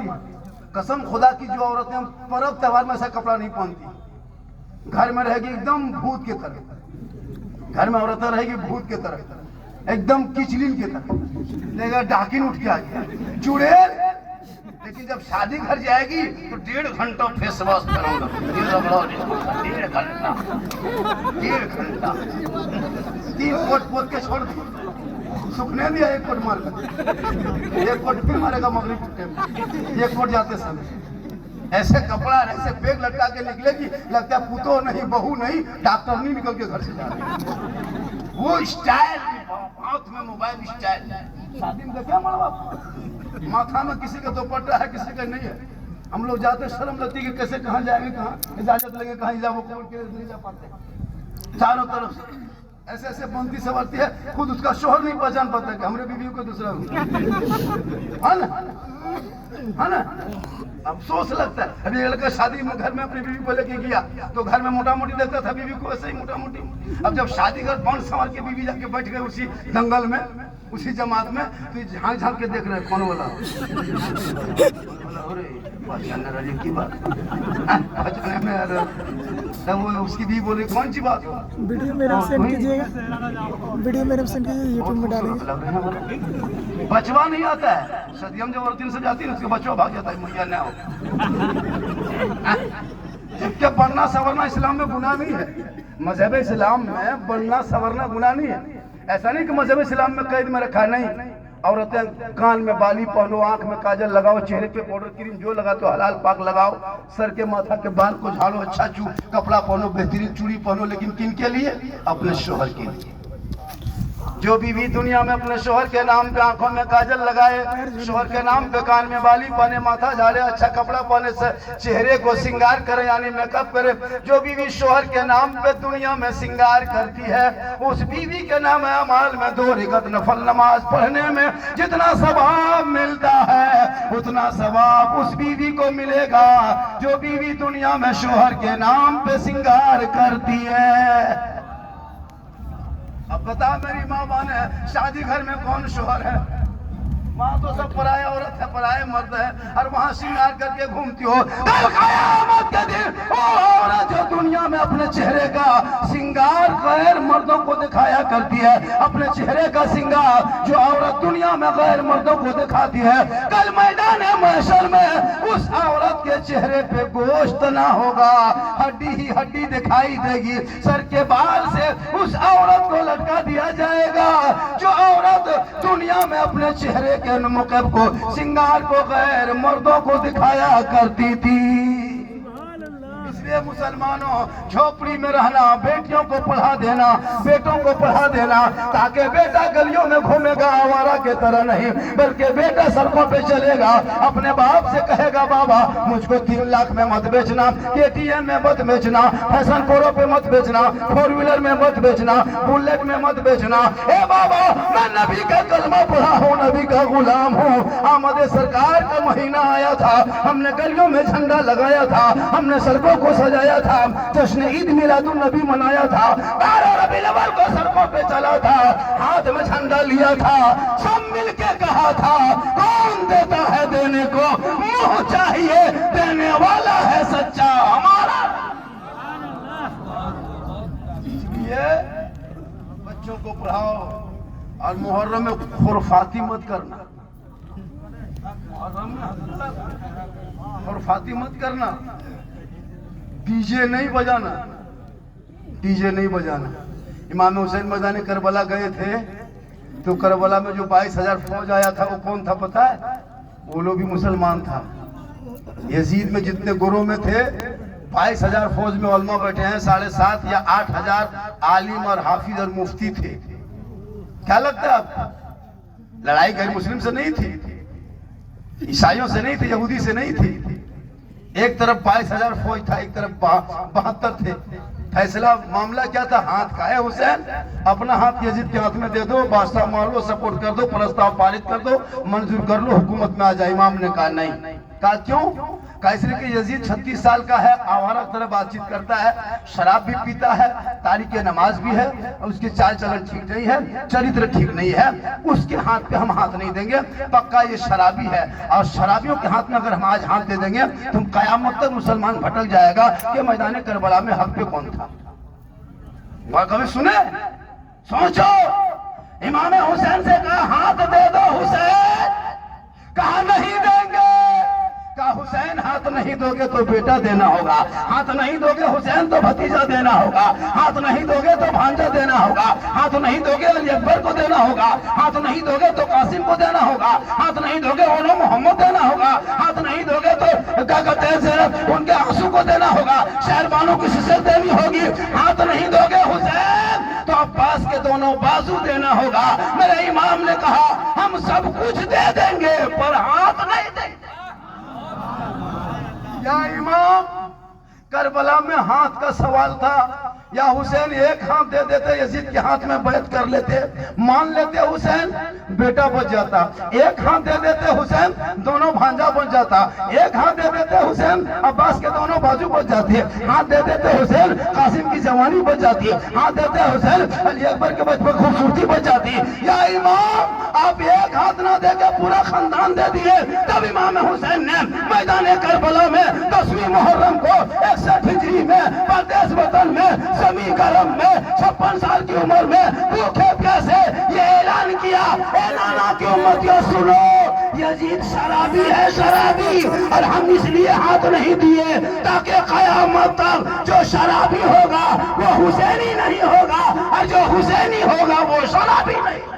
आती है। कसम खुदा की जो औरतें पर्व त्योहार में ऐसा कपड़ा नहीं पहनती, घर में रहेगी एकदम भूत के तरह, घर में औरतें रहेगी भूत के तरह, एकदम किचलिन के तरह, लेगा डाकिन उठ के आ गया चुड़ैल। लेकिन जब शादी घर जाएगी तो 1.5 घंटा फेस वॉश करूंगा, 1.5 घंटा 3 कोट पोत के छोड़ दी, सुखने दिया 1 कोट मार कर, 1 कोट फिर मारेगा मगरिब के टाइम, 1 कोट जाते समय ऐसे कपड़ा ऐसे बैग लटका के निकलेगी, लगता है पुतो नहीं बहू नहीं डॉक्टर नहीं निकल के घर से जा रही। वो स्टाइल, हाथ में मोबाइल स्टाइल। शादी में क्या मालवा, माथा में किसी का दुपट्टा है किसी का नहीं है। हम लोग जाते शर्म लगती है कि कैसे कहाँ जाएंगे, कहाँ इजाजत लेंगे, कहाँ इजाबो खोल के नहीं जा पाते। चारों तरफ से ऐसे ऐसे बनती सवरती है, खुद उसका शोहर नहीं पहचान पाता कि हमारे बीवी को दूसरा है ना। अफसोस लगता है। अभी लड़का शादी में घर में अपनी बीवी को लेके गया तो घर में मोटा मोटी देखता था बीवी को, ऐसे ही मोटा मोटी। अब जब शादी घर बन संवर के बीवी जाके बैठ गए उसी दंगल में, उसी जमात में, तो झांक झांक के देख रहे कौन वाला की बात तब वो उसकी बीवी बोली कौन सी बात। वीडियो मेरे सेंड कीजिएगा, वीडियो मेरे सेंड कीजिए, यूट्यूब में डालेंगे। बचवा नहीं आता है, सदियम जब औरतें से जाती है उसका बचवा भाग जाता है, मैया ना हो। क्या बढ़ना संवरना इस्लाम में गुनाह नहीं है, मजहब इस्लाम में बढ़ना संवरना गुनाह नहीं है। ऐसा नहीं कि मजहब इस्लाम में कैद में रखा, नहीं। औरतें कान में बाली पहनो, आंख में काजल लगाओ, चेहरे पे पाउडर क्रीम जो लगाते हो हलाल पाक लगाओ, सर के माथा के बाल को झाड़ो, अच्छा कपड़ा पहनो, बेहतरीन चूड़ी पहनो, लेकिन किन के लिए? अपने शोहर के लिए। जो बीवी दुनिया में अपने शोहर के नाम पे आंखों में काजल लगाए, शोहर के नाम पे कान में बाली पहने, माथा झाड़े, अच्छा कपड़ा पहने, से चेहरे को सिंगार करे यानी मेकअप करे, जो बीवी शोहर के नाम पे दुनिया में सिंगार करती है, उस बीवी के नाम अमाल में 2 रकात नफल नमाज पढ़ने में जितना सवाब मिलता है उतना सवाब उस बीवी को मिलेगा जो बीवी दुनिया में शोहर के नाम पे सिंगार करती है। अब बता मेरी माँ बहन, शादी घर में कौन शोहर है? माँ तो सब पराये औरत है, पराये मर्द है, और वहाँ श्रृंगार करके घूमती हो। कल क़यामत के दिन वो औरत जो दुनिया में अपने चेहरे का श्रृंगार गैर मर्दों को दिखाया करती है, अपने चेहरे का श्रृंगार जो औरत दुनिया में गैर मर्दों को दिखाती है, कल मैदान महशर में उस औरत के चेहरे पे गोश्त ना होगा, हड्डी ही हड्डी दिखाई देगी। सर के बाल से उस औरत को लटका दिया जाएगा जो औरत दुनिया में अपने चेहरे के मुकब को श्रृंगार को गैर मर्दों को दिखाया करती थी। इसलिए मुसलमानों, झोपड़ी में रहना, बेटियों को पढ़ा देना, बेटों को पढ़ा देना, ताकि बेटा गलियों में घूमेगा आवारा के तरह नहीं, बल्कि बेटा सड़कों पे चलेगा, अपने बाप से कहेगा बाबा मुझको 3 लाख में मत बेचना, KTM में मत बेचना, फैशन प्रो पे मत बेचना, 4 व्हीलर में मत बेचना, बुलेट में मत बेचना। ए बाबा मैं नबी का कलमा पढ़ा हूँ, नबी का गुलाम हूँ। आमद सरकार का महीना आया था, हमने गलियों में झंडा लगाया था, हमने सड़कों को सजाया था, जश्न ईद मिलादुन नबी मनाया था, 12 रबीउल अव्वल को सड़कों पे चला था, हाथ में झंडा लिया था, सब मिलके कहा था कौन देता है देने को, मुंह चाहिए देने वाला है सच्चा हमारा। इसलिए बच्चों को पढ़ाओ और मुहर्रम में खुरफाती मत करना, मुहर्रम में खुरफाती मत करना, डीजे नहीं बजाना, डीजे नहीं बजाना। इमाम हुसैन मदानी करबला गए थे तो करबला में जो 22,000 फौज आया था वो कौन था पता है? वो लोग भी मुसलमान था। यजीद में जितने गुरों में थे 22,000 फौज में उलमा बैठे हैं, 7.5 या 8,000 आलिम और हाफिज और मुफ्ती थे। क्या लगता है आपको? लड़ाई गैर मुस्लिम से नहीं थी, ईसाइयों से नहीं थी, यहूदी से नहीं थी। एक तरफ 22,000 फौज था, एक तरफ 72 थे। फैसला मामला क्या था? हाथ का है हुसैन, अपना हाथ यजीद के हाथ में दे दो, बादशाह मान लो, सपोर्ट कर दो, प्रस्ताव पारित कर दो, मंजूर कर लो, हुकूमत में आ जाए। इमाम ने कहा नहीं, کہا کیوں؟ کہا اس لیے کہ یزید 36 سال کا ہے، آوارہ طرح بات چیت کرتا ہے، شراب بھی پیتا ہے، تاریک نماز بھی ہے، اور اس کی چال چلن ٹھیک نہیں ہے، چرتر ٹھیک نہیں ہے، اس کے ہاتھ پہ ہم ہاتھ نہیں دیں گے، پکا یہ شرابی ہے، اور شرابیوں کے ہاتھ میں اگر ہم آج ہاتھ دے دیں گے تو قیامت تک مسلمان بھٹک جائے گا کہ میدان کربلا میں حق پہ کون تھا۔ اور کبھی سنے؟ سوچو، امام حسین سے کہا ہاتھ دے دو حسین، کہا نہیں دیں گے، کہا حسین ہاتھ نہیں دو گے تو بیٹا دینا ہوگا، ہاتھ نہیں دو گے حسین تو بھتیجا دینا ہوگا، ہاتھ نہیں دو گے تو بھانجا دینا ہوگا، ہاتھ نہیں دو گے علی اکبر کو دینا ہوگا، ہاتھ نہیں دو گے تو قاسم کو دینا ہوگا، ہاتھ نہیں دو گے اولو محمد دینا ہوگا، ہاتھ نہیں دو گے تو کیا کہتے ہیں ان کے آنسو کو دینا ہوگا، شہربانوں کی سسر دینی ہوگی، ہاتھ نہیں دو گے حسین تو عباس کے دونوں بازو دینا ہوگا۔ میرے امام نے کہا ہم سب کچھ دے دیں گے پر ہاتھ نہیں دیں گے۔ یا امام، کربلا میں ہاتھ کا سوال تھا، یا حسین ایک ہاتھ دے دیتے یزید کے ہاتھ میں بیعت کر لیتے، مان لیتے حسین بیٹا بچ جاتا، ایک ہاتھ دے دیتے حسین دونوں بھانجا بچ جاتا، ایک ہاتھ دے دیتے حسین عباس کے دونوں بازو بچ جاتے، ہاتھ دے دیتے حسین قاسم کی جوانی بچ جاتی، ہاتھ دیتے حسین علی اکبر کے بچپن خوبصورتی بچ جاتی۔ یا امام، آپ ایک ہاتھ نہ دے کے پورا خاندان دے دیے، تب امام حسین نے میدان کربلا میں 10ویں محرم کو 61 ہجری میں پردیس وطن میں سمی گرم میں 56 سال کی عمر میں بھوکے پیاسے یہ اعلان کیا، اے نانا کی امتیوں سنو، یزید شرابی ہے شرابی، اور ہم اس لیے ہاتھ نہیں دیے تاکہ قیامت تک جو شرابی ہوگا وہ حسینی نہیں ہوگا، اور جو حسینی ہوگا وہ شرابی نہیں ہوگا۔